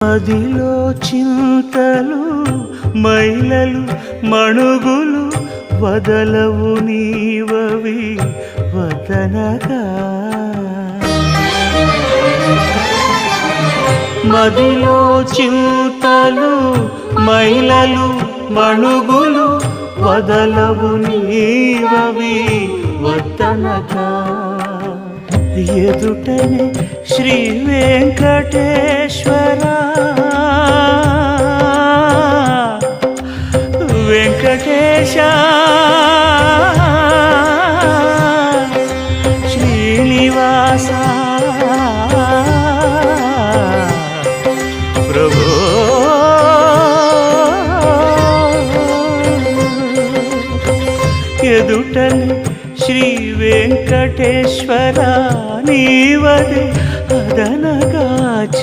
మదిలో చింతలు మైలలు మణుగులు వదలవు నీవవి వదనగా. మదిలో చింతలు మైలలు మణుగులు వదలవు నీవవి వదనగా. ఎదుటనే శ్రీ వెంకటేశ్వర వెంకటేశ శ్రీనివాస ప్రభో ఎదుటనే శ్రీ వెంకటేశ్వర నీవదే అదనగాచితివి